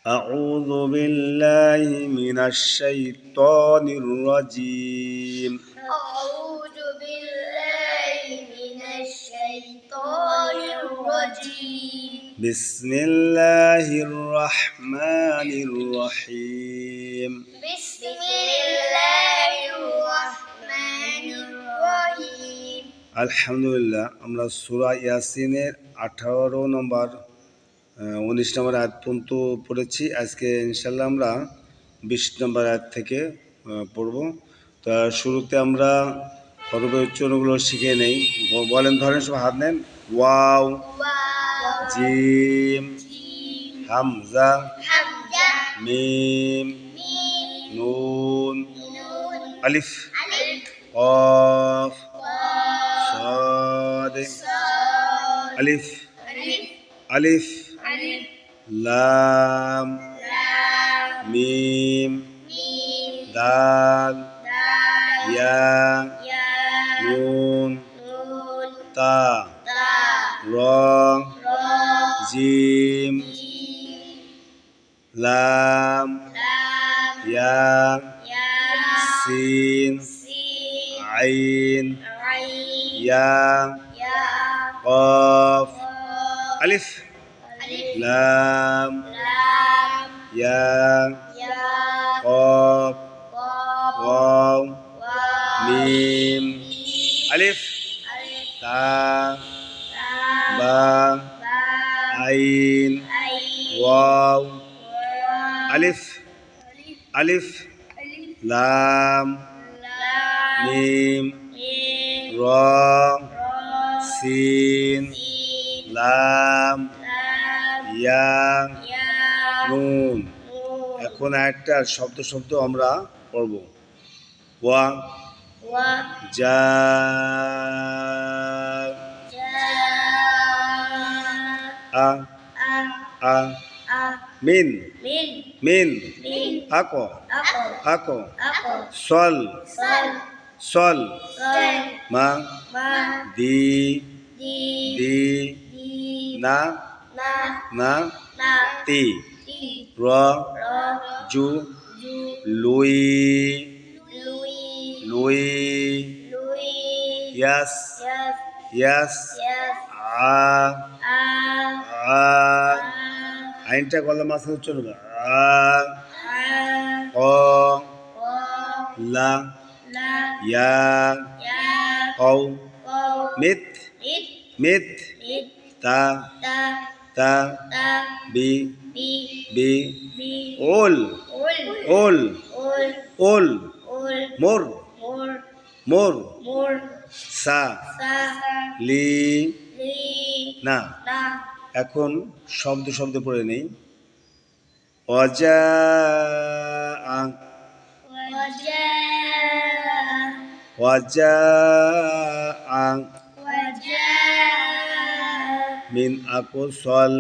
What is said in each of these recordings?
أعوذ بالله من الشيطان الرجيم أعوذ بالله من الشيطان الرجيم بسم الله الرحمن الرحيم بسم الله الرحمن الرحيم আলহামদুলিল্লাহ আমরা সূরা ইয়াসিনের 18 নম্বর 19 নম্বর আয়াত পর্যন্ত পড়েছি। আজকে ইনশাল্লাহ আমরা 20 নম্বর আয়াত থেকে পড়ব। তা শুরুতে আমরা হরফের উচ্চারণগুলো শিখে নেই। বলেন, ধরেন, সব হাত নেন। ওয়াও, জিম, হামজা, মিম, নুন, আলিফ, কফ, صاد ألف ألف لام ميم دال يا نون تا را جيم لام يا سين عين يا قاف ألف لام يا قاف واو ميم ألف تا با عين واو ألف ألف لام ميم را সিন লাম ইয়া নুন। এখন একটা শব্দ শব্দ আমরা পড়ব। ওয়া জা আ আ মিন মিন আকো আকো সল সল মা দি দি না না তি র জু লুই লুই ইয়াস ইয়াস আ আ আইনটা গলা মাঝখানে চলবে। আ ক লা ইয়া কৌ মিত মিত তা তা বি বি ওল ওল ওল মোর মোর সা লি না। এখন শব্দ শব্দ পড়ে নেই। অজা ওয়াজা মিন আকসল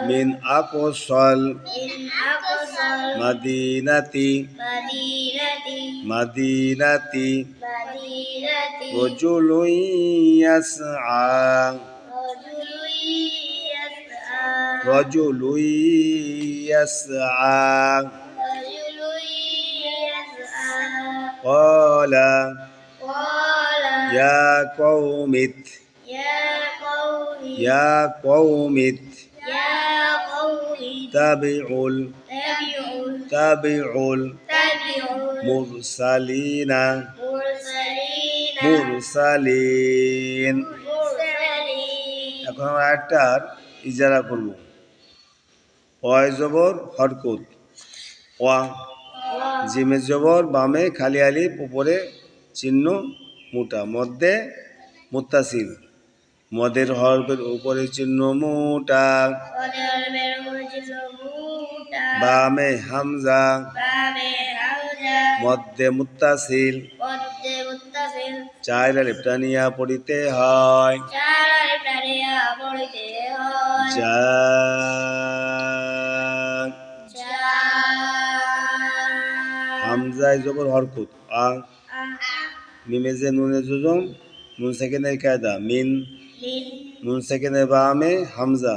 মিন আকসল মদিনাতি মদিনাতি রজুলুন ইয়াসআ রজুলুন ইয়াসআ قال يا قوم يا قوم اتبعوا المرسلين মুরসালিন। এখন আমরা একটার ইজারা করব। অয় জবর হরকত ওয়া, জিমে জবর বামে খালি আলিফ উপরে চিহ্ন মোটা মধ্যে মুত্তাসিল মদের হরফের উপরে চিহ্ন মোটা বামে হামজা মধ্যে মুত্তাসিল চার আলিফ টানিয়া পড়িতে হয়। যা হামজায় জবর হরকত আ, মিমে যে নুনে জুজম নুন সেকেন্ডের কায়দা মিন, নুন সেকেন্ডের বামে হামজা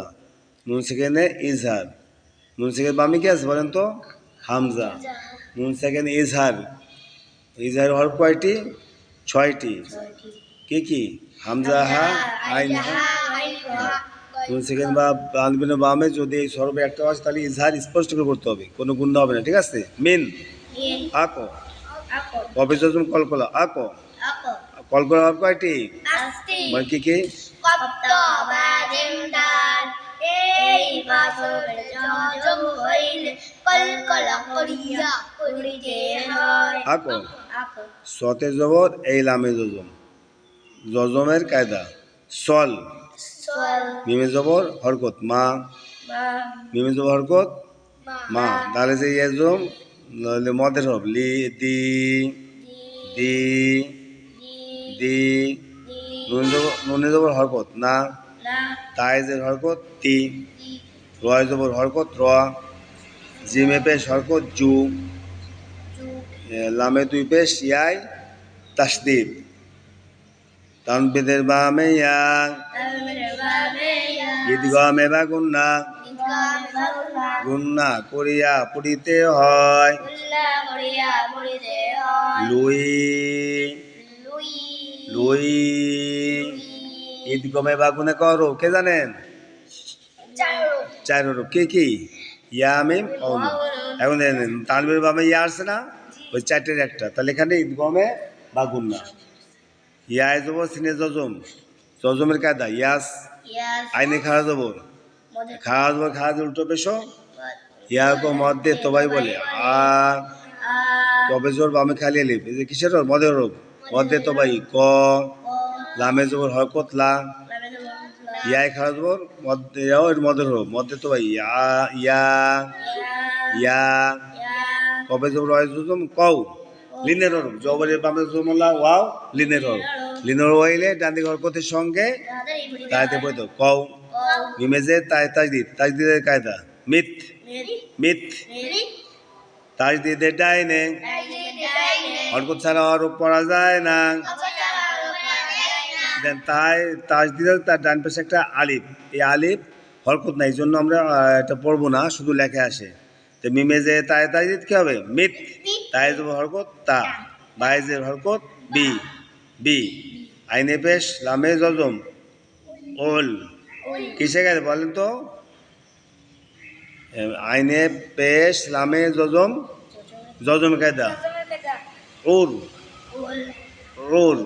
নুন সেকেন্ডে ইজহার। নুন সেকেন্ড বামে কি আছে বলেন তো? হামজা। নুন সেকেন্ড ইজহার। ইজহার হরফ কয়টি? 6টি। কি কি? হামজা, হা, আইন, হা। নুন সেকেন্ড বা তানবিনের বামে যদি এই সরবে একটা আছে তাহলে ইজহার স্পষ্ট করে করতে হবে, কোনো গুণা হবে না, ঠিক আছে? মিন, আকো, কবে যজম কলকলা, আকো, কলকলা হরফ কয়টি? মানে কি কি? আকো, সতে জবর, এই লামে যজম। যজমের কায়দা সল, মিমে জবর হরকত মা, মিমে জবর হরকত মা। তাহলে যে ইয়েজম মদের হরফ লি, দি, দি, দি। নুনে জবর হরকত না, তাইজের হরকত তি, রয় জবর হরকত র, জিমে পেশ হরকত জু, লামে দুই পেশ ইয়াই তাসদিদ, তানবিদের বামে ইয়া, ঈদগামে বা গুন্না, গুন্না করিয়া পড়িতে হয়। লুই, লুই, ঈদগমে বা গুনে করো, কে জানেন? 4 হরফ কি কি? ইয়া মিম ও নুন। এখন দেখেন তানবির বামে ইয়া আসছে না, ওই 4টের একটা, তাহলে এখানে ঈদগমে বা গুন্না। ইয়া জবর সিনে যজম, যজমের কায়দা ইয়াস, আইনে খাড়া জবর, খাড়া জবর খাড়া উল্টো পেশো, ইয়া কো মধ্যে তোবাই বলে আ, তবে জোর বামে খালি আলিফ, এই যে কিসের হরফ? মদের হরফ, মধ্যে তোবাই ক, লামে জবর হরকত লা, ইয়ায় খাড়া জবর মধ্যে মদের হরফ, মধ্যে তোবাই ইয়া, ইয়া, ইয়া, কবে জবর হয় জুজম কও, লিনের হরফ, জবরের বামে জমলা ওয়াও, লিনের হরফ, লিনের ওয়াইলে ডান দিকে হরকতের সঙ্গে তাইতে পড়তো কও, মিমেজে তাই তাজদিদ, তাজদিদের কায়দা মিথ, মিথ, তাজদিদের ডাইনে, হরকত ছাড়া হরফ পড়া যায় না। তাই তাজদিদের তার ডান পাশে একটা আলিফ, এই আলিফ হরকত নাই, এই জন্য আমরা এটা পড়বো না, শুধু লেখা আসে। তো মিমেজে তাই তাজদিদ কি হবে? মিথ, তাই যাব হরকত তা, বাইজের হরকত বি, বি, আইনে পেশ লামে যজম ওল, কিসে গেছে বলেন তো? আইনে পেশ লামে যজম, যজম কায়দা ওর, ওর,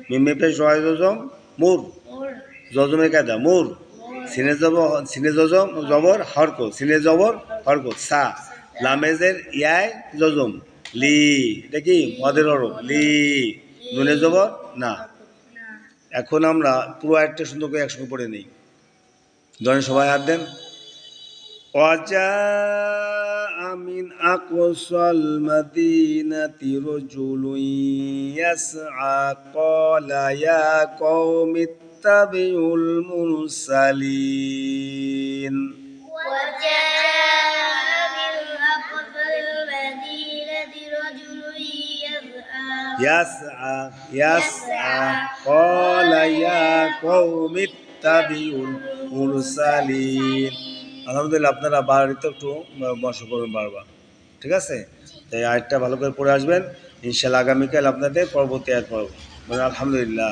মিমে পেশ রয় যজম মুর, যজমের কায়দা মুর, সিনে জবর, সিনে যজম জবর হরকত, সিনে জবর হরকত সা, লামেজের ইয়ায় যজম লি, এটা কি? মদের হরফ লি, নুনে জবর না। এখন আমরা পুরো একটা সুন্দর করে একসঙ্গে পড়ে নেই, ধরেন সবাই হাত দেন। وجاء من أقصى المدينة رجل يسعى قال يا قوم اتبعوا المرسلين. وجاء من أقصى المدينة رجل يسعى يسعى قال يا قوم اتبعوا المرسلين. আলহামদুলিল্লাহ, আপনারা বাড়িতে একটু বসা করবেন বারবার, ঠিক আছে? তাই আরেকটা ভালো করে পড়ে আসবেন, ইনশাআল্লাহ আগামীকাল আপনাদের পরবর্তী আয়াত পড়ব। আলহামদুলিল্লাহ।